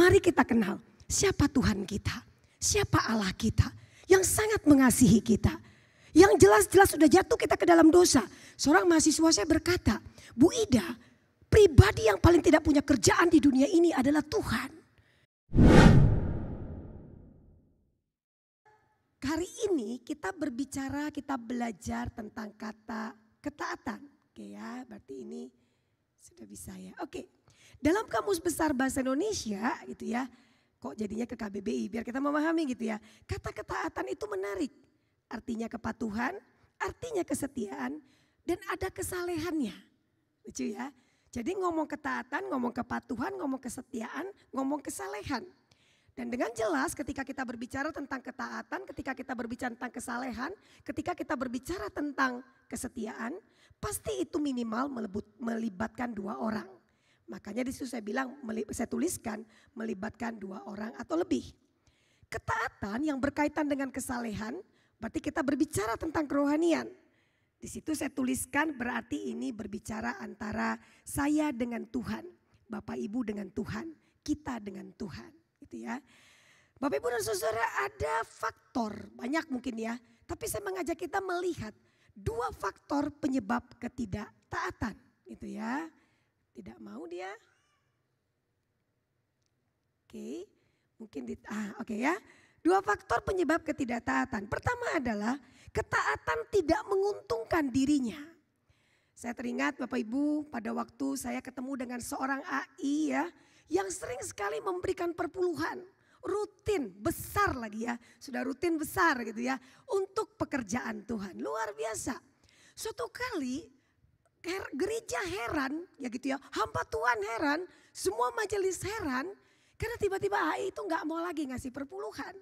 mari kita kenal siapa Tuhan kita, siapa Allah kita yang sangat mengasihi kita. Yang jelas-jelas sudah jatuh kita ke dalam dosa. Seorang mahasiswa saya berkata, Bu Ida, pribadi yang paling tidak punya kerjaan di dunia ini adalah Tuhan. Hari ini kita berbicara, kita belajar tentang kata ketaatan. Oke ya, berarti ini sudah bisa ya. Oke, dalam Kamus Besar Bahasa Indonesia gitu ya. Kok jadinya ke KBBI, biar kita memahami gitu ya. Kata ketaatan itu menarik. Artinya kepatuhan, artinya kesetiaan, dan ada kesalehannya. Lucu ya. Jadi ngomong ketaatan, ngomong kepatuhan, ngomong kesetiaan, ngomong kesalehan. Dan dengan jelas ketika kita berbicara tentang ketaatan, ketika kita berbicara tentang kesalehan, ketika kita berbicara tentang kesetiaan, pasti itu minimal melibatkan dua orang. Makanya di situ saya bilang, saya tuliskan melibatkan dua orang atau lebih. Ketaatan yang berkaitan dengan kesalehan, berarti kita berbicara tentang kerohanian. Di situ saya tuliskan berarti ini berbicara antara saya dengan Tuhan, Bapak Ibu dengan Tuhan, kita dengan Tuhan. Gitu ya. Bapak Ibu dan Saudara, ada faktor, banyak mungkin ya. Tapi saya mengajak kita melihat dua faktor penyebab ketidaktaatan. Gitu ya. Tidak mau dia. Oke, mungkin oke ya. Dua faktor penyebab ketidaktaatan. Pertama adalah ketaatan tidak menguntungkan dirinya. Saya teringat Bapak Ibu pada waktu saya ketemu dengan seorang AI ya. Yang sering sekali memberikan perpuluhan. Rutin, besar lagi ya. Sudah rutin besar gitu ya. Untuk pekerjaan Tuhan. Luar biasa. Suatu kali gereja heran ya gitu ya. Hamba Tuhan heran. Semua majelis heran. Karena tiba-tiba AI itu gak mau lagi ngasih perpuluhan.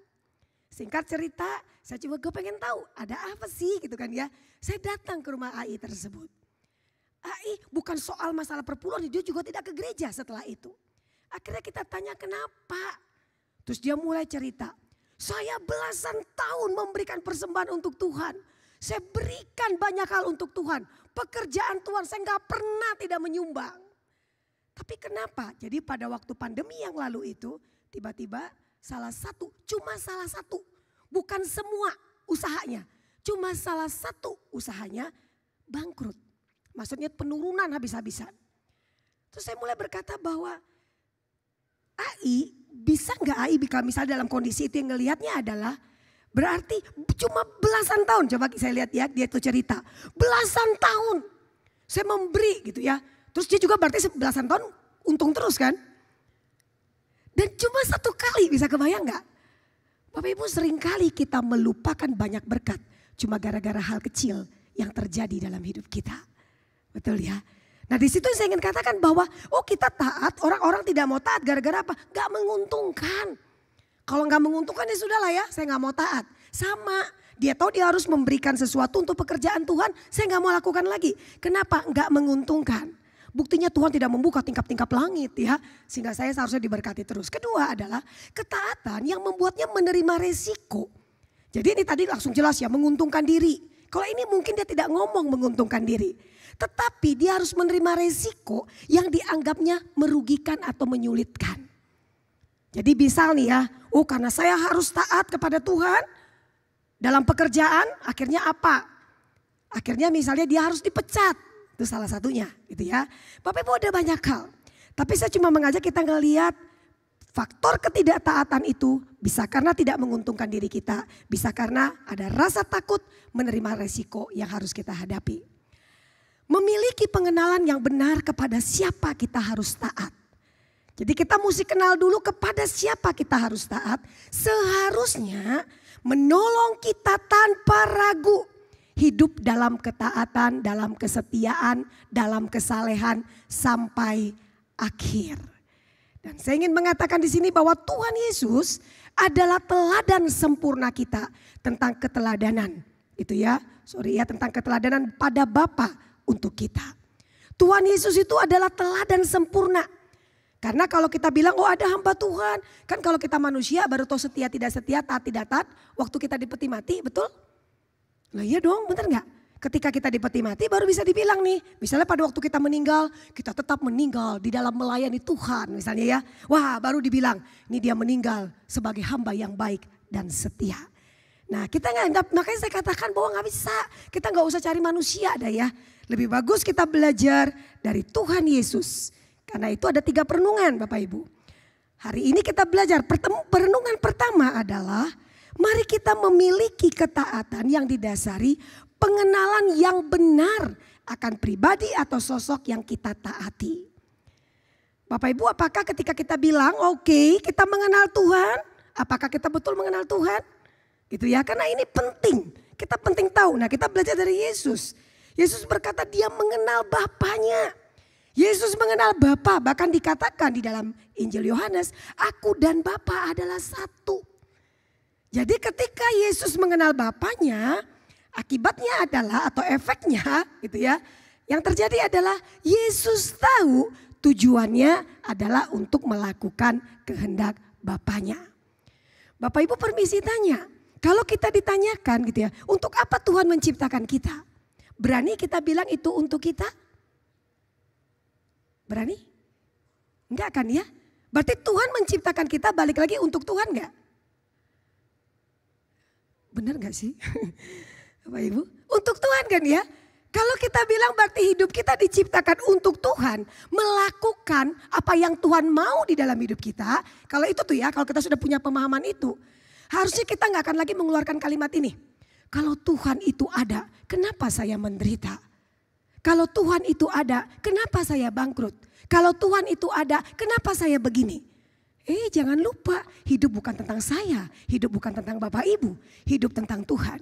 Singkat cerita, saya cuma pengen tahu ada apa sih gitu kan ya. Saya datang ke rumah AI tersebut. AI bukan soal masalah perpuluhan, dia juga tidak ke gereja setelah itu. Akhirnya kita tanya kenapa. Terus dia mulai cerita. Saya belasan tahun memberikan persembahan untuk Tuhan. Saya berikan banyak hal untuk Tuhan. Pekerjaan Tuhan saya gak pernah tidak menyumbang. Tapi kenapa? Jadi pada waktu pandemi yang lalu itu tiba-tiba cuma salah satu, bukan semua usahanya, cuma salah satu usahanya bangkrut. Maksudnya penurunan habis-habisan. Terus saya mulai berkata bahwa AI, bisa nggak AI misalnya dalam kondisi itu yang ngelihatnya adalah berarti cuma belasan tahun, coba saya lihat ya dia itu cerita. Belasan tahun saya memberi gitu ya, terus dia juga berarti belasan tahun untung terus kan. Dan cuma satu kali, bisa kebayang gak? Bapak Ibu seringkali kita melupakan banyak berkat. Cuma gara-gara hal kecil yang terjadi dalam hidup kita. Betul ya? Nah di situ saya ingin katakan bahwa kita taat, orang-orang tidak mau taat gara-gara apa? Gak menguntungkan. Kalau gak menguntungkan ya sudahlah ya, saya gak mau taat. Sama, dia tahu dia harus memberikan sesuatu untuk pekerjaan Tuhan, saya gak mau lakukan lagi. Kenapa? Gak menguntungkan. Buktinya Tuhan tidak membuka tingkap-tingkap langit ya. Sehingga saya seharusnya diberkati terus. Kedua adalah ketaatan yang membuatnya menerima resiko. Jadi ini tadi langsung jelas ya, menguntungkan diri. Kalau ini mungkin dia tidak ngomong menguntungkan diri. Tetapi dia harus menerima resiko yang dianggapnya merugikan atau menyulitkan. Jadi misal nih ya, karena saya harus taat kepada Tuhan. Dalam pekerjaan akhirnya apa? Akhirnya misalnya dia harus dipecat. Itu salah satunya gitu ya. Bapak Ibu ada banyak hal. Tapi saya cuma mengajak kita ngelihat faktor ketidaktaatan itu bisa karena tidak menguntungkan diri kita. Bisa karena ada rasa takut menerima resiko yang harus kita hadapi. Memiliki pengenalan yang benar kepada siapa kita harus taat. Jadi kita mesti kenal dulu kepada siapa kita harus taat. Seharusnya menolong kita tanpa ragu. Hidup dalam ketaatan, dalam kesetiaan, dalam kesalehan sampai akhir. Dan saya ingin mengatakan di sini bahwa Tuhan Yesus adalah teladan sempurna kita tentang keteladanan. Itu ya, tentang keteladanan pada Bapa untuk kita. Tuhan Yesus itu adalah teladan sempurna. Karena kalau kita bilang ada hamba Tuhan. Kan kalau kita manusia baru tahu setia tidak setia, taat tidak taat. Waktu kita di peti mati, betul? Lah iya dong, bener gak? ketika kita di peti mati baru bisa dibilang nih. Misalnya pada waktu kita meninggal, kita tetap meninggal di dalam melayani Tuhan misalnya ya. Wah baru dibilang ini dia meninggal sebagai hamba yang baik dan setia. Nah kita nggak, makanya saya katakan bahwa nggak bisa. Kita nggak usah cari manusia ada ya. Lebih bagus kita belajar dari Tuhan Yesus. Karena itu ada 3 perenungan Bapak Ibu. Hari ini kita belajar perenungan pertama adalah mari kita memiliki ketaatan yang didasari pengenalan yang benar akan pribadi atau sosok yang kita taati. Bapak Ibu, apakah ketika kita bilang oke, kita mengenal Tuhan, apakah kita betul mengenal Tuhan? Gitu ya, karena ini penting. Kita penting tahu. Nah, kita belajar dari Yesus. Yesus berkata dia mengenal Bapanya. Yesus mengenal Bapa, bahkan dikatakan di dalam Injil Yohanes, aku dan Bapa adalah satu. Jadi ketika Yesus mengenal Bapanya, akibatnya adalah atau efeknya gitu ya. Yang terjadi adalah Yesus tahu tujuannya adalah untuk melakukan kehendak Bapanya. Bapak Ibu permisi tanya, kalau kita ditanyakan gitu ya, untuk apa Tuhan menciptakan kita? Berani kita bilang itu untuk kita? Berani? Enggak kan ya? Berarti Tuhan menciptakan kita balik lagi untuk Tuhan enggak? Benar enggak sih? Bapak Ibu? Untuk Tuhan kan ya? Kalau kita bilang berarti hidup kita diciptakan untuk Tuhan. Melakukan apa yang Tuhan mau di dalam hidup kita. Kalau itu tuh ya, kalau kita sudah punya pemahaman itu. Harusnya kita enggak akan lagi mengeluarkan kalimat ini. Kalau Tuhan itu ada, kenapa saya menderita? Kalau Tuhan itu ada, kenapa saya bangkrut? Kalau Tuhan itu ada, kenapa saya begini? Jangan lupa, hidup bukan tentang saya, hidup bukan tentang Bapak Ibu, hidup tentang Tuhan.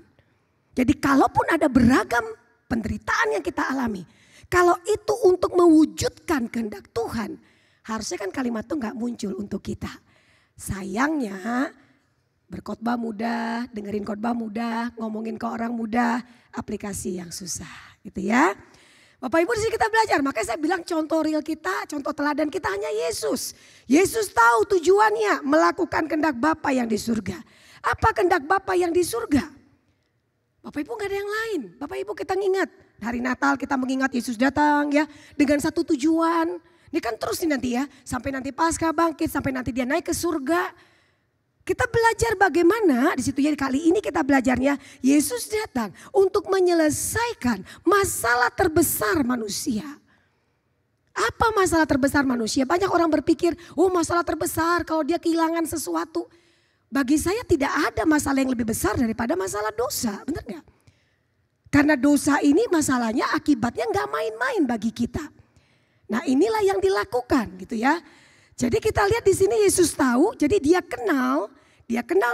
Jadi kalaupun ada beragam penderitaan yang kita alami, kalau itu untuk mewujudkan kehendak Tuhan, harusnya kan kalimat itu nggak muncul untuk kita. Sayangnya berkhotbah mudah, dengerin khotbah mudah, ngomongin ke orang mudah, aplikasi yang susah gitu ya. Bapak Ibu di sini kita belajar, makanya saya bilang contoh real kita, contoh teladan kita hanya Yesus. Yesus tahu tujuannya melakukan kehendak Bapa yang di surga. Apa kehendak Bapa yang di surga? Bapak Ibu gak ada yang lain. Bapak Ibu kita ingat, hari Natal kita mengingat Yesus datang ya dengan satu tujuan. Ini kan terus nih nanti ya, sampai nanti Paskah bangkit, sampai nanti dia naik ke surga. Kita belajar bagaimana di situ ya, kali ini kita belajarnya Yesus datang untuk menyelesaikan masalah terbesar manusia. Apa masalah terbesar manusia? Banyak orang berpikir, masalah terbesar kalau dia kehilangan sesuatu. Bagi saya tidak ada masalah yang lebih besar daripada masalah dosa, benar gak? Karena dosa ini masalahnya akibatnya gak main-main bagi kita. Nah inilah yang dilakukan gitu ya. Jadi kita lihat di sini Yesus tahu, jadi dia kenal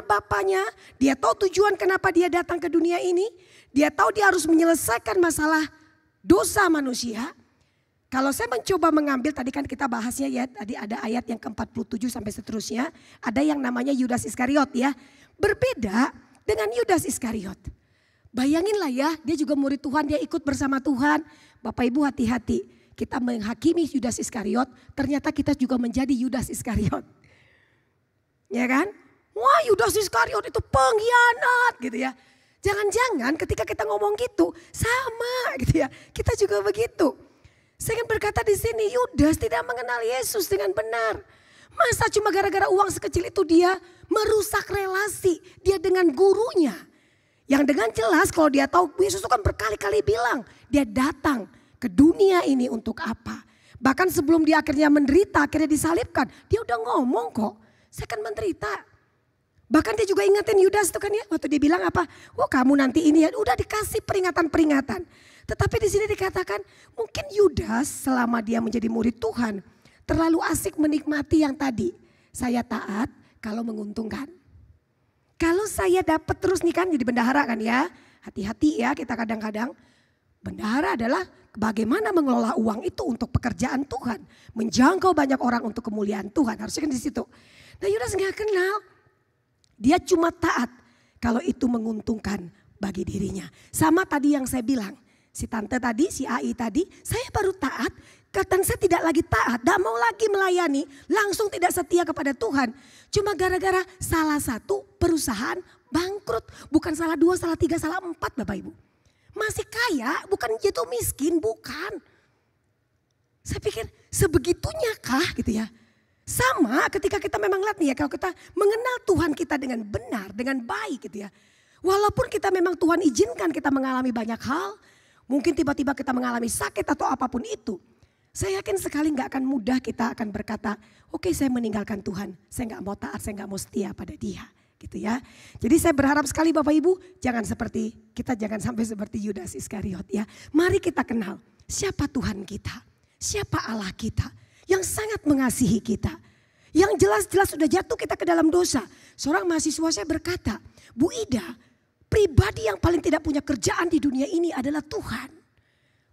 Bapanya, dia tahu tujuan kenapa dia datang ke dunia ini, dia tahu dia harus menyelesaikan masalah dosa manusia. Kalau saya mencoba mengambil, tadi kan kita bahasnya ya, tadi ada ayat yang ke-47 sampai seterusnya, ada yang namanya Yudas Iskariot ya, berbeda dengan Yudas Iskariot. Bayanginlah ya, dia juga murid Tuhan, dia ikut bersama Tuhan. Bapak Ibu hati-hati. Kita menghakimi Yudas Iskariot, ternyata kita juga menjadi Yudas Iskariot. Ya kan? Wah Yudas Iskariot itu pengkhianat gitu ya. Jangan-jangan ketika kita ngomong gitu sama gitu ya. Kita juga begitu. Saya ingin berkata di sini Yudas tidak mengenal Yesus dengan benar. Masa cuma gara-gara uang sekecil itu dia merusak relasi dia dengan gurunya. Yang dengan jelas kalau dia tahu Yesus itu kan berkali-kali bilang dia datang ke dunia ini untuk apa? Bahkan sebelum dia akhirnya menderita, akhirnya disalibkan. Dia udah ngomong kok, saya akan menderita. Bahkan dia juga ingetin Yudas itu kan ya. Waktu dia bilang apa? Kamu nanti ini ya. Udah dikasih peringatan-peringatan. Tetapi di sini dikatakan mungkin Yudas selama dia menjadi murid Tuhan. Terlalu asik menikmati yang tadi. Saya taat kalau menguntungkan. Kalau saya dapat terus nih kan jadi bendahara kan ya. Hati-hati ya kita kadang-kadang. Bendahara adalah bagaimana mengelola uang itu untuk pekerjaan Tuhan. Menjangkau banyak orang untuk kemuliaan Tuhan. Harusnya kan di situ. Nah Yudas gak kenal. Dia cuma taat kalau itu menguntungkan bagi dirinya. Sama tadi yang saya bilang. Si tante tadi, si AI tadi. Saya baru taat. Kadang saya tidak lagi taat. Gak mau lagi melayani. Langsung tidak setia kepada Tuhan. Cuma gara-gara salah satu perusahaan bangkrut. Bukan salah 2, salah 3, salah 4 Bapak Ibu. masih kaya, bukan jatuh miskin, bukan. Saya pikir sebegitunya kah gitu ya. Sama ketika kita memang lihat nih ya, kalau kita mengenal Tuhan kita dengan benar, dengan baik gitu ya. Walaupun kita memang Tuhan izinkan kita mengalami banyak hal, mungkin tiba-tiba kita mengalami sakit atau apapun itu. Saya yakin sekali gak akan mudah kita akan berkata, oke, saya meninggalkan Tuhan, saya gak mau taat, saya gak mau setia pada Dia. Gitu ya. Jadi saya berharap sekali Bapak Ibu, jangan sampai seperti Yudas Iskariot ya. Mari kita kenal siapa Tuhan kita, siapa Allah kita yang sangat mengasihi kita. Yang jelas-jelas sudah jatuh kita ke dalam dosa. Seorang mahasiswa saya berkata, Bu Ida, pribadi yang paling tidak punya kerjaan di dunia ini adalah Tuhan.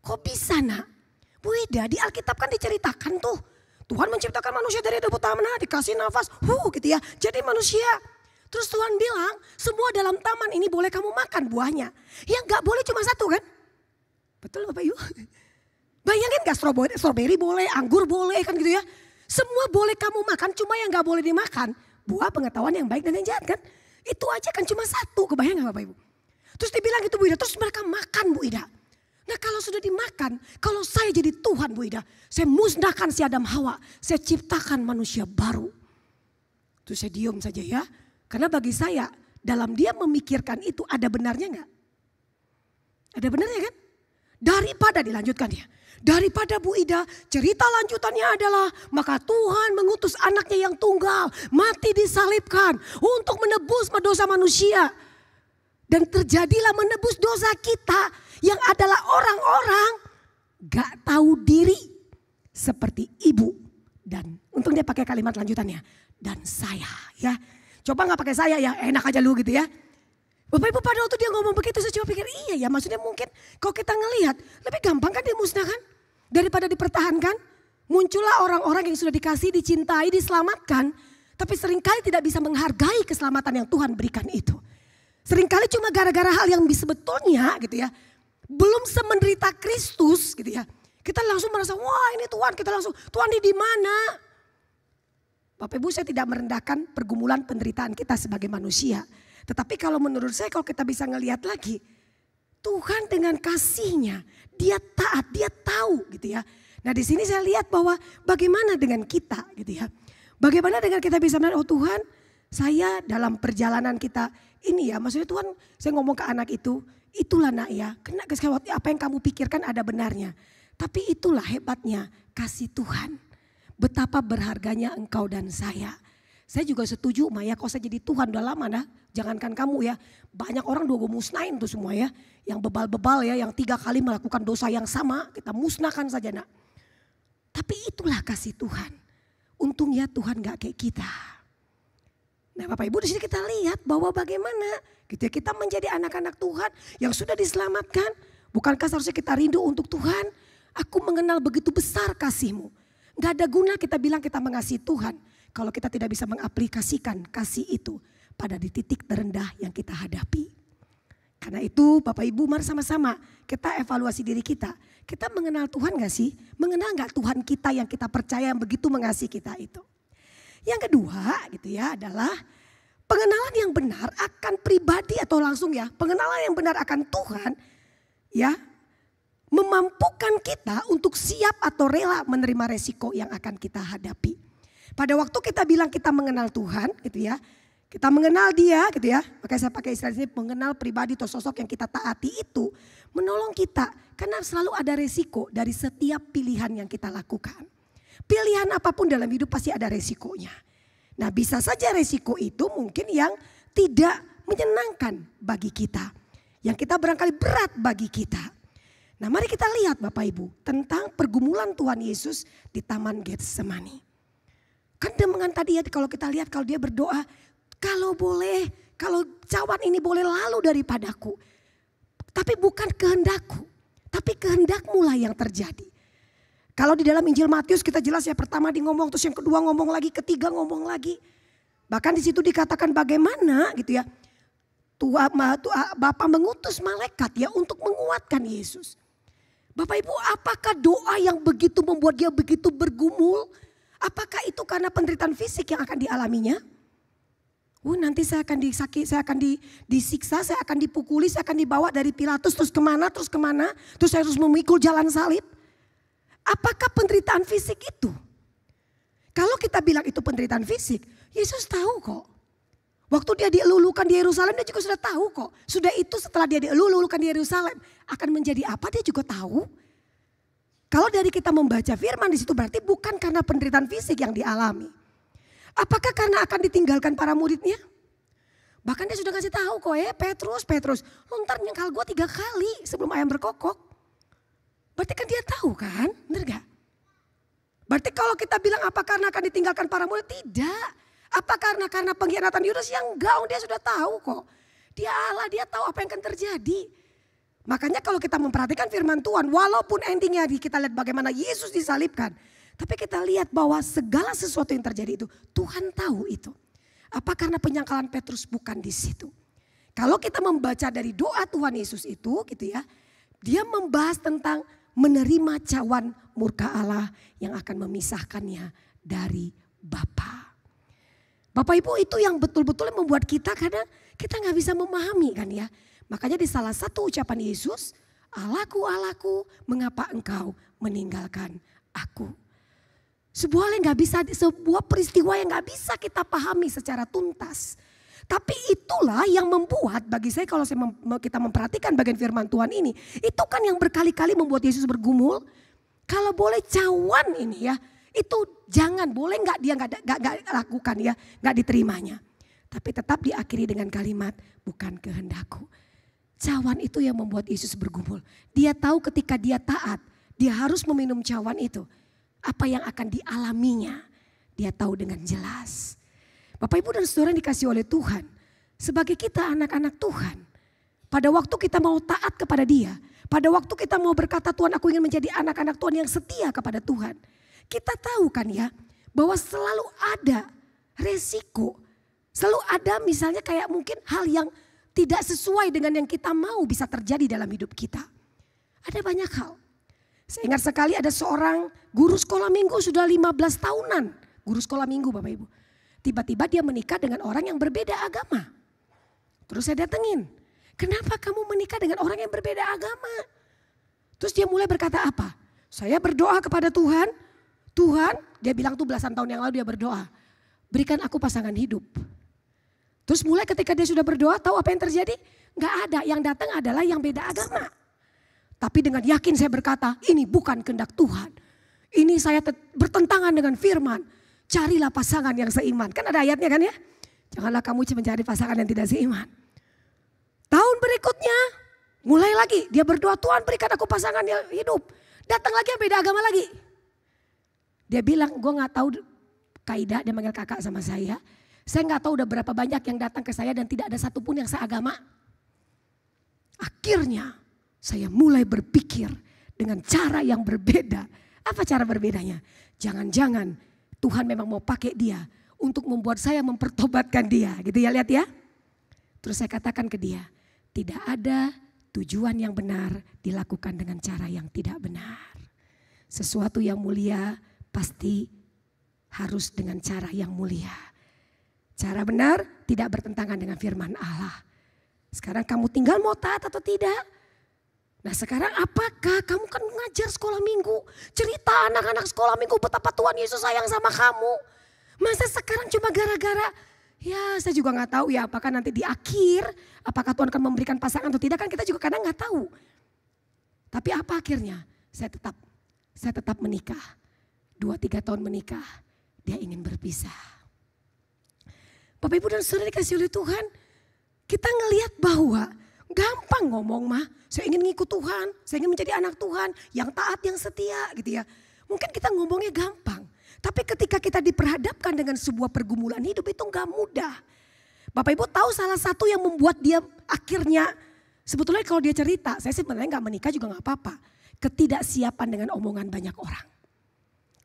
Kok bisa nak? Bu Ida, di Alkitab kan diceritakan tuh. Tuhan menciptakan manusia dari debu tanah, dikasih nafas, gitu ya. Jadi manusia. Terus Tuhan bilang, semua dalam taman ini boleh kamu makan buahnya. Yang gak boleh cuma satu kan? Betul Bapak Ibu? Bayangin gak strawberry boleh, anggur boleh kan gitu ya. Semua boleh kamu makan, cuma yang gak boleh dimakan. Buah pengetahuan yang baik dan yang jahat kan. Itu aja kan cuma satu, kebayang gak Bapak Ibu? Terus dibilang gitu Bu Ida, terus mereka makan Bu Ida. Nah kalau sudah dimakan, kalau saya jadi Tuhan Bu Ida. Saya musnahkan si Adam Hawa, saya ciptakan manusia baru. Terus saya diam saja ya. Karena bagi saya, dalam dia memikirkan itu ada benarnya gak? Ada benarnya kan? Daripada dilanjutkan ya. Daripada Bu Ida, cerita lanjutannya adalah maka Tuhan mengutus anaknya yang tunggal, mati disalibkan untuk menebus dosa manusia. Dan terjadilah menebus dosa kita yang adalah orang-orang gak tahu diri seperti ibu. Dan untung dia pakai kalimat lanjutannya, dan saya ya. Coba gak pakai saya ya, enak aja lu gitu ya. Bapak Ibu pada waktu dia ngomong begitu saya coba pikir iya ya maksudnya mungkin kalau kita ngelihat lebih gampang kan dimusnahkan daripada dipertahankan. Muncullah orang-orang yang sudah dikasih, dicintai, diselamatkan. Tapi seringkali tidak bisa menghargai keselamatan yang Tuhan berikan itu. Seringkali cuma gara-gara hal yang sebetulnya gitu ya. Belum semenderita Kristus gitu ya. Kita langsung merasa wah ini Tuhan, kita langsung Tuhan ini di mana? Bapak Ibu saya tidak merendahkan pergumulan penderitaan kita sebagai manusia. Tetapi kalau menurut saya kalau kita bisa ngelihat lagi. Tuhan dengan kasihnya dia taat, dia tahu gitu ya. Nah di sini saya lihat bahwa bagaimana dengan kita gitu ya. Bagaimana dengan kita bisa melihat oh Tuhan saya dalam perjalanan kita ini ya. Maksudnya Tuhan saya ngomong ke anak itu. Itulah nak ya. Kena apa yang kamu pikirkan ada benarnya. Tapi itulah hebatnya kasih Tuhan. Betapa berharganya engkau dan saya. Saya juga setuju Maya kalau saya jadi Tuhan udah lama dah. Jangankan kamu ya. Banyak orang udah gue musnahin tuh semua ya. Yang bebal-bebal ya. Yang 3 kali melakukan dosa yang sama. Kita musnahkan saja nak. Tapi itulah kasih Tuhan. Untungnya Tuhan gak kayak kita. Nah Bapak Ibu di sini kita lihat bahwa bagaimana. Gitu ya, kita menjadi anak-anak Tuhan. Yang sudah diselamatkan. Bukankah seharusnya kita rindu untuk Tuhan. Aku mengenal begitu besar kasih-Mu. Gak ada guna kita bilang kita mengasihi Tuhan. Kalau kita tidak bisa mengaplikasikan kasih itu pada di titik terendah yang kita hadapi. Karena itu Bapak Ibu mari sama-sama kita evaluasi diri kita. Kita mengenal Tuhan gak sih? Mengenal gak Tuhan kita yang kita percaya yang begitu mengasihi kita itu? Yang kedua gitu ya adalah pengenalan yang benar akan pribadi atau langsung ya. Pengenalan yang benar akan Tuhan ya. Memampukan kita untuk siap atau rela menerima resiko yang akan kita hadapi. Pada waktu kita bilang kita mengenal Tuhan gitu ya. Kita mengenal dia gitu ya. Makanya saya pakai istilah ini mengenal pribadi atau sosok yang kita taati itu. Menolong kita. Karena selalu ada resiko dari setiap pilihan yang kita lakukan. Pilihan apapun dalam hidup pasti ada resikonya. Nah bisa saja resiko itu mungkin yang tidak menyenangkan bagi kita. Yang kita barangkali berat bagi kita. Nah mari kita lihat Bapak Ibu tentang pergumulan Tuhan Yesus di Taman Getsemani. Kan dengan tadi ya kalau kita lihat kalau dia berdoa. Kalau boleh, kalau cawan ini boleh lalu daripadaku. Tapi bukan kehendakku, tapi kehendak-Mu lah yang terjadi. Kalau di dalam Injil Matius kita jelas ya pertama di ngomong, terus yang kedua ngomong lagi, ketiga ngomong lagi. Bahkan di situ dikatakan bagaimana gitu ya. Bapa mengutus malaikat ya untuk menguatkan Yesus. Bapak Ibu apakah doa yang begitu membuat dia begitu bergumul? Apakah itu karena penderitaan fisik yang akan dialaminya? Nanti saya akan saya akan disiksa, saya akan dipukuli, saya akan dibawa dari Pilatus terus kemana, terus saya harus memikul jalan salib. Apakah penderitaan fisik itu? Kalau kita bilang itu penderitaan fisik, Yesus tahu kok. Waktu dia dielulukan di Yerusalem dia juga sudah tahu kok. Sudah itu setelah dia dielulukan di Yerusalem akan menjadi apa dia juga tahu. Kalau dari kita membaca firman di situ berarti bukan karena penderitaan fisik yang dialami. Apakah karena akan ditinggalkan para muridnya? Bahkan dia sudah kasih tahu kok Petrus, lu ntar nyengkal gue 3 kali sebelum ayam berkokok. Berarti kan dia tahu kan, bener gak? Berarti kalau kita bilang apa karena akan ditinggalkan para murid, tidak. Apa karena pengkhianatan Yudas? Yang enggak, dia sudah tahu kok. Dia Allah, dia tahu apa yang akan terjadi. Makanya kalau kita memperhatikan firman Tuhan, walaupun endingnya kita lihat bagaimana Yesus disalibkan. Tapi kita lihat bahwa segala sesuatu yang terjadi itu Tuhan tahu itu. Apa karena penyangkalan Petrus? Bukan di situ. Kalau kita membaca dari doa Tuhan Yesus itu gitu ya. Dia membahas tentang menerima cawan murka Allah yang akan memisahkannya dari Bapa. Bapak Ibu itu yang betul-betul membuat kita karena kita gak bisa memahami kan ya. Makanya di salah satu ucapan Yesus, Allahku, Allahku, mengapa engkau meninggalkan aku? Sebuah peristiwa yang gak bisa kita pahami secara tuntas. Tapi itulah yang membuat bagi saya kalau kita memperhatikan bagian firman Tuhan ini. Itu kan yang berkali-kali membuat Yesus bergumul. Kalau boleh cawan ini ya, itu jangan, boleh gak dia gak lakukan ya, gak diterimanya. Tapi tetap diakhiri dengan kalimat bukan kehendakku. Cawan itu yang membuat Yesus bergumul. Dia tahu ketika dia taat, dia harus meminum cawan itu. Apa yang akan dialaminya, dia tahu dengan jelas. Bapak Ibu dan Saudara yang dikasihi oleh Tuhan, sebagai kita anak-anak Tuhan, pada waktu kita mau taat kepada Dia, pada waktu kita mau berkata Tuhan aku ingin menjadi anak-anak Tuhan yang setia kepada Tuhan, kita tahu kan ya bahwa selalu ada resiko, selalu ada misalnya kayak mungkin hal yang tidak sesuai dengan yang kita mau bisa terjadi dalam hidup kita. Ada banyak hal. Saya ingat sekali ada seorang guru sekolah minggu sudah 15 tahunan. Guru sekolah minggu Bapak Ibu. Tiba-tiba dia menikah dengan orang yang berbeda agama. Terus saya datengin. Kenapa kamu menikah dengan orang yang berbeda agama? Terus dia mulai berkata apa? Saya berdoa kepada Tuhan. Tuhan, dia bilang tuh belasan tahun yang lalu dia berdoa. Berikan aku pasangan hidup. Terus mulai ketika dia sudah berdoa tahu apa yang terjadi? Gak ada, yang datang adalah yang beda agama. Tapi dengan yakin saya berkata, ini bukan kehendak Tuhan. Ini saya bertentangan dengan firman. Carilah pasangan yang seiman. Kan ada ayatnya kan ya. Janganlah kamu mencari pasangan yang tidak seiman. Tahun berikutnya, mulai lagi. Dia berdoa, Tuhan berikan aku pasangan yang hidup. Datang lagi yang beda agama lagi. Dia bilang, gue gak tahu Kaida, dia manggil kakak sama saya. Saya gak tahu udah berapa banyak yang datang ke saya dan tidak ada satupun yang seagama. Akhirnya, saya mulai berpikir dengan cara yang berbeda. Apa cara berbedanya? Jangan-jangan Tuhan memang mau pakai dia untuk membuat saya mempertobatkan dia. Gitu ya, lihat ya. Terus saya katakan ke dia, tidak ada tujuan yang benar dilakukan dengan cara yang tidak benar. Sesuatu yang mulia pasti harus dengan cara yang mulia. Cara benar tidak bertentangan dengan firman Allah. Sekarang kamu tinggal mau taat atau tidak? Nah sekarang apakah kamu kan ngajar sekolah minggu. Cerita anak-anak sekolah minggu betapa Tuhan Yesus sayang sama kamu. Masa sekarang cuma gara-gara ya saya juga gak tahu ya apakah nanti di akhir. Apakah Tuhan akan memberikan pasangan atau tidak kan kita juga kadang gak tahu. Tapi apa akhirnya saya tetap menikah. 2-3 tahun menikah dia ingin berpisah. Bapak Ibu dan Saudara dikasih oleh Tuhan. Kita ngelihat bahwa gampang ngomong mah, saya ingin ngikut Tuhan, saya ingin menjadi anak Tuhan, yang taat, yang setia gitu ya. Mungkin kita ngomongnya gampang, tapi ketika kita diperhadapkan dengan sebuah pergumulan hidup itu gak mudah. Bapak Ibu tahu salah satu yang membuat dia akhirnya, sebetulnya kalau dia cerita, saya sebenarnya gak menikah juga gak apa-apa. Ketidaksiapan dengan omongan banyak orang.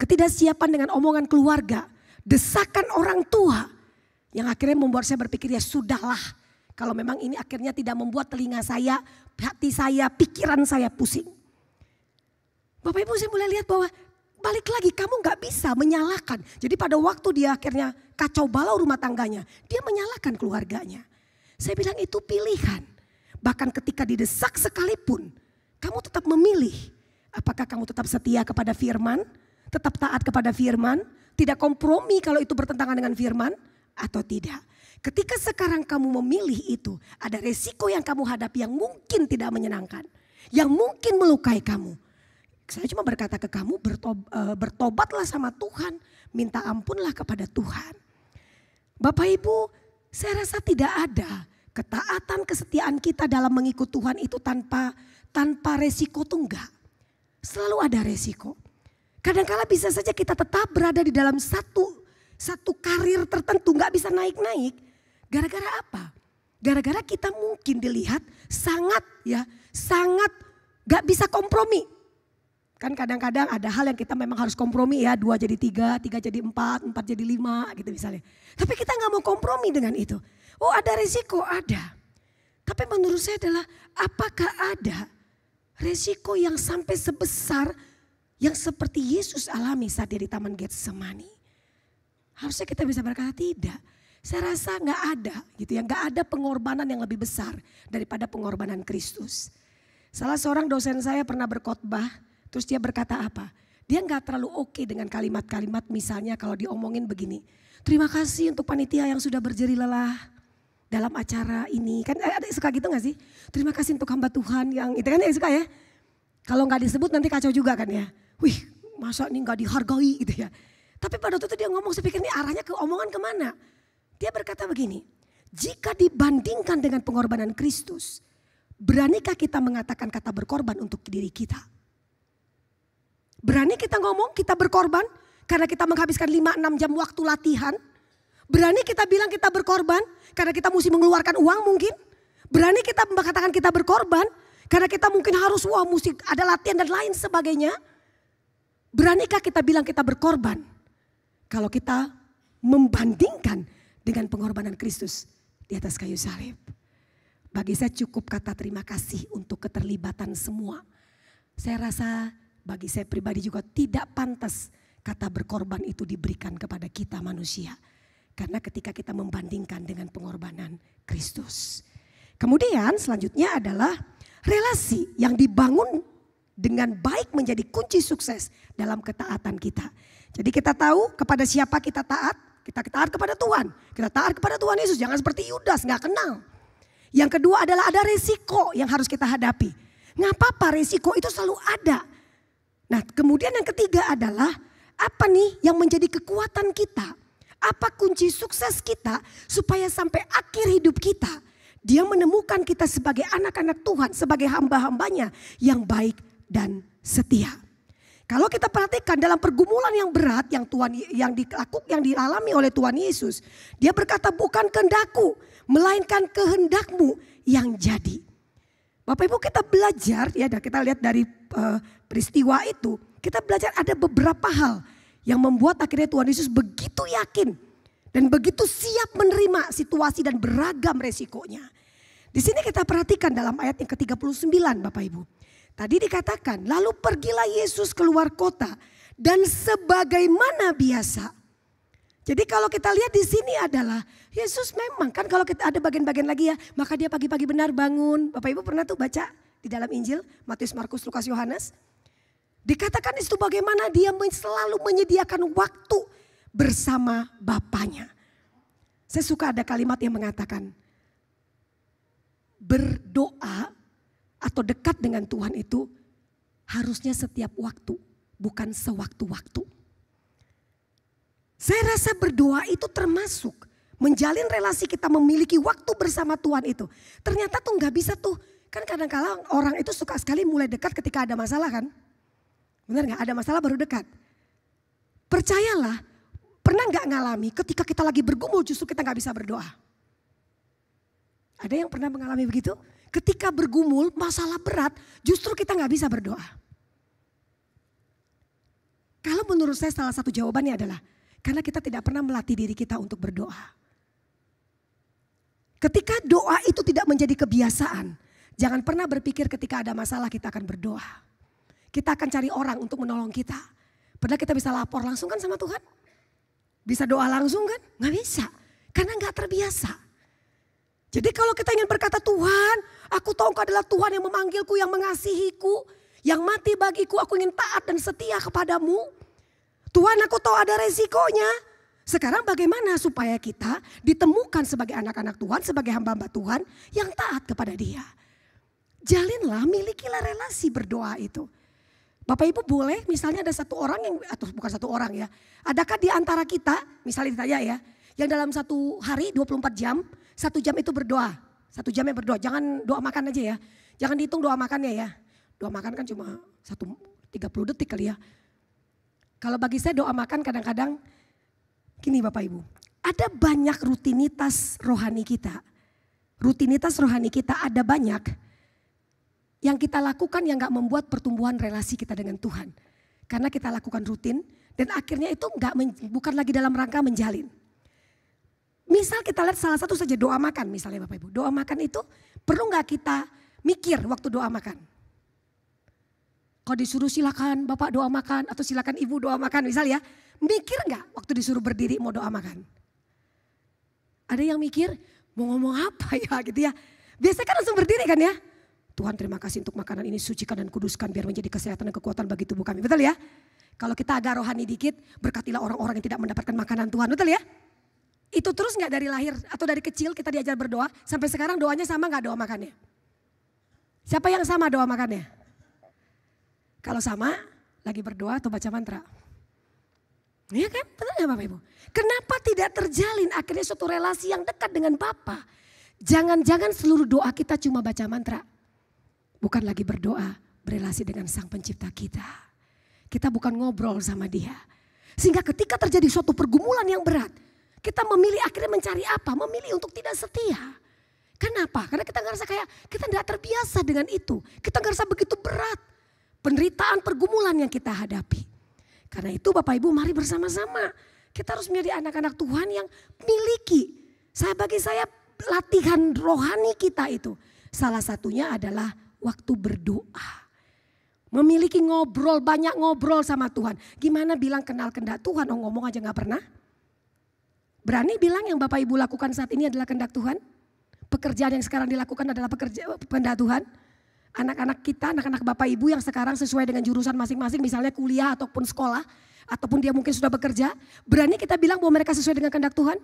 Ketidaksiapan dengan omongan keluarga, desakan orang tua, yang akhirnya membuat saya berpikir ya sudahlah. Kalau memang ini akhirnya tidak membuat telinga saya, hati saya, pikiran saya pusing. Bapak Ibu saya mulai lihat bahwa balik lagi kamu gak bisa menyalahkan. Jadi pada waktu dia akhirnya kacau balau rumah tangganya, dia menyalahkan keluarganya. Saya bilang itu pilihan. Bahkan ketika didesak sekalipun, kamu tetap memilih. Apakah kamu tetap setia kepada firman, tetap taat kepada firman, tidak kompromi kalau itu bertentangan dengan firman atau tidak. Ketika sekarang kamu memilih itu, ada resiko yang kamu hadapi yang mungkin tidak menyenangkan, yang mungkin melukai kamu. Saya cuma berkata ke kamu, bertobatlah sama Tuhan, minta ampunlah kepada Tuhan. Bapak Ibu, saya rasa tidak ada ketaatan, kesetiaan kita dalam mengikut Tuhan itu tanpa resiko tuh enggak. Selalu ada resiko. Kadang-kala bisa saja kita tetap berada di dalam satu karir tertentu, enggak bisa naik-naik. Gara-gara apa? Gara-gara kita mungkin dilihat sangat enggak bisa kompromi. Kan kadang-kadang ada hal yang kita memang harus kompromi ya, 2 jadi 3, 3 jadi 4, 4 jadi 5 gitu misalnya. Tapi kita gak mau kompromi dengan itu. Oh ada resiko, ada. Tapi menurut saya adalah apakah ada resiko yang sampai sebesar yang seperti Yesus alami saat dia di Taman Getsemani? Harusnya kita bisa berkata tidak. Saya rasa gak ada gitu ya, gak ada pengorbanan yang lebih besar daripada pengorbanan Kristus. Salah seorang dosen saya pernah berkhotbah. Terus dia berkata apa? Dia gak terlalu oke dengan kalimat-kalimat misalnya kalau diomongin begini. Terima kasih untuk panitia yang sudah berjerih lelah dalam acara ini. Kan ada suka gitu gak sih? Terima kasih untuk hamba Tuhan yang itu kan yang suka ya. Kalau gak disebut nanti kacau juga kan ya. Wih masa ini gak dihargai gitu ya. Tapi pada waktu itu dia ngomong, saya pikir ini arahnya ke omongan kemana. Dia berkata begini. Jika dibandingkan dengan pengorbanan Kristus, beranikah kita mengatakan kata berkorban untuk diri kita? Berani kita ngomong kita berkorban karena kita menghabiskan 5-6 jam waktu latihan. Berani kita bilang kita berkorban karena kita mesti mengeluarkan uang mungkin. Berani kita mengatakan kita berkorban karena kita mungkin harus mesti ada latihan dan lain sebagainya. Beranikah kita bilang kita berkorban kalau kita membandingkan dengan pengorbanan Kristus di atas kayu salib? Bagi saya cukup kata terima kasih untuk keterlibatan semua. Saya rasa bagi saya pribadi juga tidak pantas kata berkorban itu diberikan kepada kita manusia. Karena ketika kita membandingkan dengan pengorbanan Kristus. Kemudian selanjutnya adalah relasi yang dibangun dengan baik menjadi kunci sukses dalam ketaatan kita. Jadi kita tahu kepada siapa kita taat. Kita taat kepada Tuhan. Kita taat kepada Tuhan Yesus. Jangan seperti Yudas gak kenal. Yang kedua adalah ada resiko yang harus kita hadapi. Gak apa-apa, resiko itu selalu ada. Nah kemudian yang ketiga adalah apa nih yang menjadi kekuatan kita? Apa kunci sukses kita supaya sampai akhir hidup kita dia menemukan kita sebagai anak-anak Tuhan, sebagai hamba-hambanya yang baik dan setia. Kalau kita perhatikan dalam pergumulan yang berat yang dialami oleh Tuhan Yesus, dia berkata bukan kehendakku melainkan kehendakmu yang jadi. Bapak Ibu kita belajar ya, kita lihat dari peristiwa itu, kita belajar ada beberapa hal yang membuat akhirnya Tuhan Yesus begitu yakin dan begitu siap menerima situasi dan beragam resikonya. Di sini kita perhatikan dalam ayat yang ke-39 Bapak Ibu. Tadi dikatakan lalu pergilah Yesus keluar kota dan sebagaimana biasa. Jadi kalau kita lihat di sini adalah Yesus memang kan kalau kita ada bagian-bagian lagi ya, maka dia pagi-pagi benar bangun. Bapak Ibu pernah tuh baca di dalam Injil Matius, Markus, Lukas, Yohanes. Dikatakan di situ bagaimana dia selalu menyediakan waktu bersama Bapaknya. Saya suka ada kalimat yang mengatakan berdoa atau dekat dengan Tuhan itu harusnya setiap waktu, bukan sewaktu-waktu. Saya rasa berdoa itu termasuk menjalin relasi kita memiliki waktu bersama Tuhan itu. Ternyata tuh gak bisa tuh. Kan kadang-kadang orang itu suka sekali mulai dekat ketika ada masalah kan. Benar gak? Ada masalah baru dekat. Percayalah, pernah gak ngalami ketika kita lagi bergumul justru kita gak bisa berdoa. Ada yang pernah mengalami begitu? Ketika bergumul masalah berat justru kita gak bisa berdoa. Kalau menurut saya salah satu jawabannya adalah karena kita tidak pernah melatih diri kita untuk berdoa. Ketika doa itu tidak menjadi kebiasaan, jangan pernah berpikir ketika ada masalah kita akan berdoa. Kita akan cari orang untuk menolong kita. Padahal kita bisa lapor langsung kan sama Tuhan. Bisa doa langsung kan? Nggak bisa. Karena nggak terbiasa. Jadi kalau kita ingin berkata, Tuhan, aku tahu Engkau adalah Tuhan yang memanggilku, yang mengasihiku, yang mati bagiku, aku ingin taat dan setia kepadamu. Tuhan, aku tahu ada resikonya. Sekarang bagaimana supaya kita ditemukan sebagai anak-anak Tuhan, sebagai hamba-hamba Tuhan yang taat kepada Dia. Jalinlah, milikilah relasi berdoa itu. Bapak Ibu boleh misalnya ada satu orang yang, atau bukan satu orang ya. Adakah di antara kita, misalnya ditanya ya, yang dalam satu hari 24 jam, 1 jam itu berdoa. 1 jamnya berdoa, jangan doa makan aja ya. Jangan dihitung doa makannya ya. Doa makan kan cuma 30 detik kali ya. Kalau bagi saya doa makan kadang-kadang, gini Bapak Ibu. Ada banyak rutinitas rohani kita. Rutinitas rohani kita ada banyak yang kita lakukan yang gak membuat pertumbuhan relasi kita dengan Tuhan. Karena kita lakukan rutin dan akhirnya itu bukan lagi dalam rangka menjalin. Misal kita lihat salah satu saja doa makan misalnya Bapak Ibu. Doa makan itu perlu gak kita mikir waktu doa makan? Kalau disuruh silakan Bapak doa makan atau silakan Ibu doa makan misalnya. Mikir gak waktu disuruh berdiri mau doa makan? Ada yang mikir mau ngomong apa ya gitu ya. Biasanya kan langsung berdiri kan ya. Tuhan terima kasih untuk makanan ini sucikan dan kuduskan biar menjadi kesehatan dan kekuatan bagi tubuh kami. Betul ya? Kalau kita agak rohani dikit berkatilah orang-orang yang tidak mendapatkan makanan Tuhan. Betul ya? Itu terus gak dari lahir atau dari kecil kita diajar berdoa. Sampai sekarang doanya sama gak doa makannya? Siapa yang sama doa makannya? Kalau sama lagi berdoa atau baca mantra? Iya kan? Betul gak Bapak Ibu? Kenapa tidak terjalin akhirnya suatu relasi yang dekat dengan Bapa? Jangan-jangan seluruh doa kita cuma baca mantra. Bukan lagi berdoa, berelasi dengan Sang Pencipta kita. Kita bukan ngobrol sama Dia. Sehingga ketika terjadi suatu pergumulan yang berat, kita memilih akhirnya mencari apa? Memilih untuk tidak setia. Kenapa? Karena kita ngerasa kayak kita tidak terbiasa dengan itu. Kita ngerasa begitu berat penderitaan pergumulan yang kita hadapi. Karena itu Bapak Ibu mari bersama-sama. Kita harus menjadi anak-anak Tuhan yang miliki. Bagi saya latihan rohani kita itu. Salah satunya adalah waktu berdoa. Memiliki ngobrol, banyak ngobrol sama Tuhan. Gimana bilang kenal kehendak Tuhan, ngomong aja gak pernah. Berani bilang yang Bapak Ibu lakukan saat ini adalah kehendak Tuhan? Pekerjaan yang sekarang dilakukan adalah kehendak Tuhan? Anak-anak kita, anak-anak Bapak Ibu yang sekarang sesuai dengan jurusan masing-masing, misalnya kuliah ataupun sekolah, ataupun dia mungkin sudah bekerja, berani kita bilang bahwa mereka sesuai dengan kehendak Tuhan?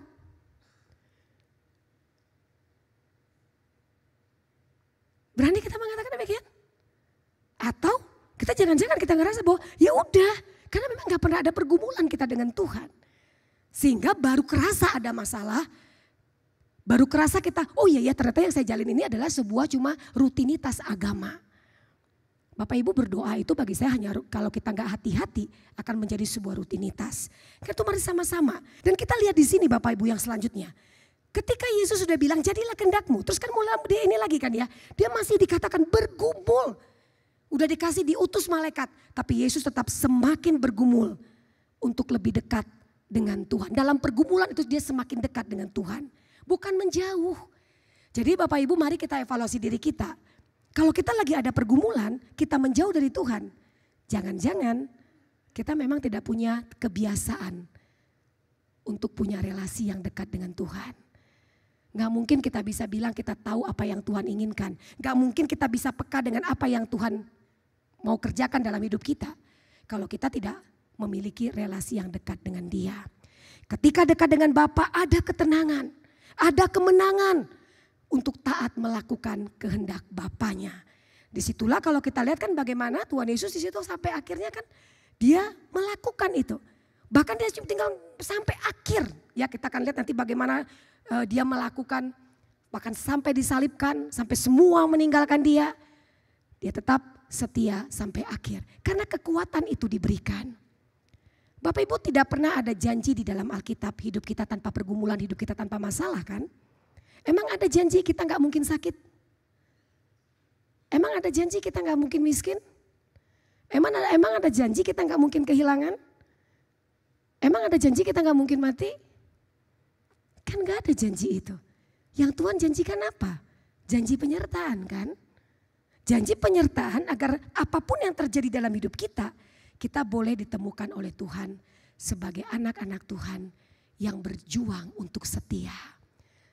Berani kita mengatakan demikian? Atau kita jangan-jangan kita ngerasa bahwa ya udah, karena memang gak pernah ada pergumulan kita dengan Tuhan. Sehingga baru kerasa ada masalah, baru kerasa kita, oh iya ya ternyata yang saya jalin ini adalah sebuah cuma rutinitas agama. Bapak Ibu berdoa itu bagi saya hanya kalau kita gak hati-hati akan menjadi sebuah rutinitas. Kita mari sama-sama. Dan kita lihat di sini Bapak Ibu yang selanjutnya. Ketika Yesus sudah bilang jadilah kehendakmu, terus kan mulai dia ini lagi kan ya. Dia masih dikatakan bergumul. Udah dikasih diutus malaikat, tapi Yesus tetap semakin bergumul untuk lebih dekat dengan Tuhan. Dalam pergumulan itu dia semakin dekat dengan Tuhan. Bukan menjauh. Jadi Bapak Ibu mari kita evaluasi diri kita. Kalau kita lagi ada pergumulan, kita menjauh dari Tuhan. Jangan-jangan kita memang tidak punya kebiasaan untuk punya relasi yang dekat dengan Tuhan. Gak mungkin kita bisa bilang kita tahu apa yang Tuhan inginkan. Gak mungkin kita bisa peka dengan apa yang Tuhan mau kerjakan dalam hidup kita. Kalau kita tidak memiliki relasi yang dekat dengan Dia. Ketika dekat dengan Bapa ada ketenangan, ada kemenangan untuk taat melakukan kehendak Bapanya. Disitulah kalau kita lihat kan bagaimana Tuhan Yesus di situ sampai akhirnya kan Dia melakukan itu. Bahkan Dia tinggal sampai akhir. Ya kita akan lihat nanti bagaimana Dia melakukan bahkan sampai disalibkan, sampai semua meninggalkan Dia. Dia tetap setia sampai akhir. Karena kekuatan itu diberikan. Bapak Ibu tidak pernah ada janji di dalam Alkitab hidup kita tanpa pergumulan, hidup kita tanpa masalah kan? Emang ada janji kita gak mungkin sakit? Emang ada janji kita gak mungkin miskin? Emang ada janji kita gak mungkin kehilangan? Emang ada janji kita gak mungkin mati? Kan gak ada janji itu. Yang Tuhan janjikan apa? Janji penyertaan kan? Janji penyertaan agar apapun yang terjadi dalam hidup kita kita boleh ditemukan oleh Tuhan sebagai anak-anak Tuhan yang berjuang untuk setia.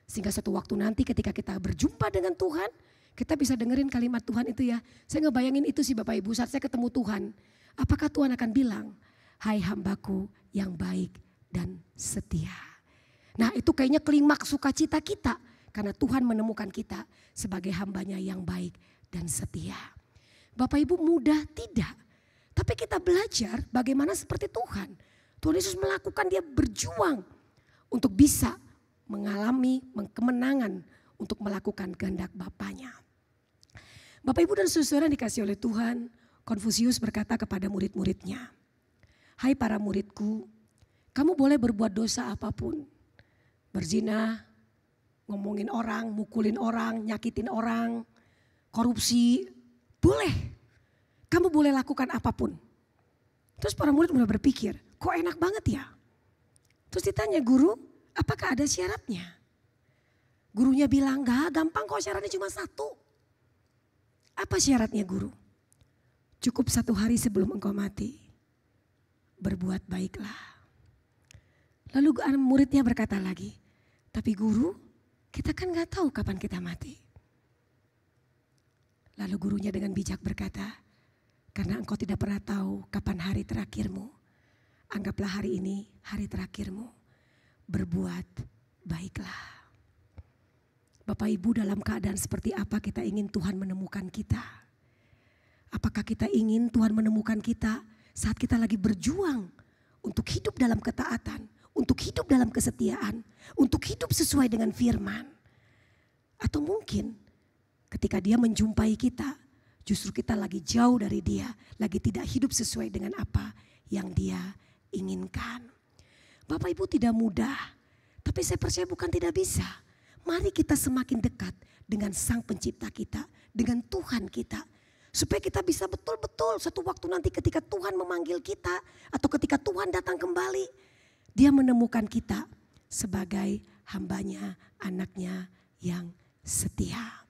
Sehingga suatu waktu nanti ketika kita berjumpa dengan Tuhan, kita bisa dengerin kalimat Tuhan itu ya. Saya ngebayangin itu sih Bapak Ibu, saat saya ketemu Tuhan. Apakah Tuhan akan bilang, hai hambaku yang baik dan setia. Nah itu kayaknya klimaks sukacita kita. Karena Tuhan menemukan kita sebagai hambanya yang baik dan setia. Bapak Ibu mudah? Tidak. Tapi kita belajar bagaimana seperti Tuhan. Tuhan Yesus melakukan, dia berjuang untuk bisa mengalami kemenangan untuk melakukan kehendak Bapaknya. Bapak Ibu dan saudara dikasih oleh Tuhan, Konfusius berkata kepada murid-muridnya, hai para muridku, kamu boleh berbuat dosa apapun. Berzina, ngomongin orang, mukulin orang, nyakitin orang, korupsi, boleh. Kamu boleh lakukan apapun. Terus para murid mulai berpikir, kok enak banget ya? Terus ditanya, guru, apakah ada syaratnya? Gurunya bilang, enggak, gampang kok, syaratnya cuma satu. Apa syaratnya guru? Cukup 1 hari sebelum engkau mati, berbuat baiklah. Lalu muridnya berkata lagi, tapi guru, kita kan gak tahu kapan kita mati. Lalu gurunya dengan bijak berkata, karena engkau tidak pernah tahu kapan hari terakhirmu, anggaplah hari ini hari terakhirmu, berbuat baiklah. Bapak Ibu, dalam keadaan seperti apa kita ingin Tuhan menemukan kita? Apakah kita ingin Tuhan menemukan kita saat kita lagi berjuang untuk hidup dalam ketaatan, untuk hidup dalam kesetiaan, untuk hidup sesuai dengan firman? Atau mungkin ketika dia menjumpai kita, justru kita lagi jauh dari dia, lagi tidak hidup sesuai dengan apa yang dia inginkan. Bapak Ibu, tidak mudah, tapi saya percaya bukan tidak bisa. Mari kita semakin dekat dengan Sang Pencipta kita, dengan Tuhan kita. Supaya kita bisa betul-betul suatu waktu nanti ketika Tuhan memanggil kita, atau ketika Tuhan datang kembali, dia menemukan kita sebagai hambanya, anaknya yang setia.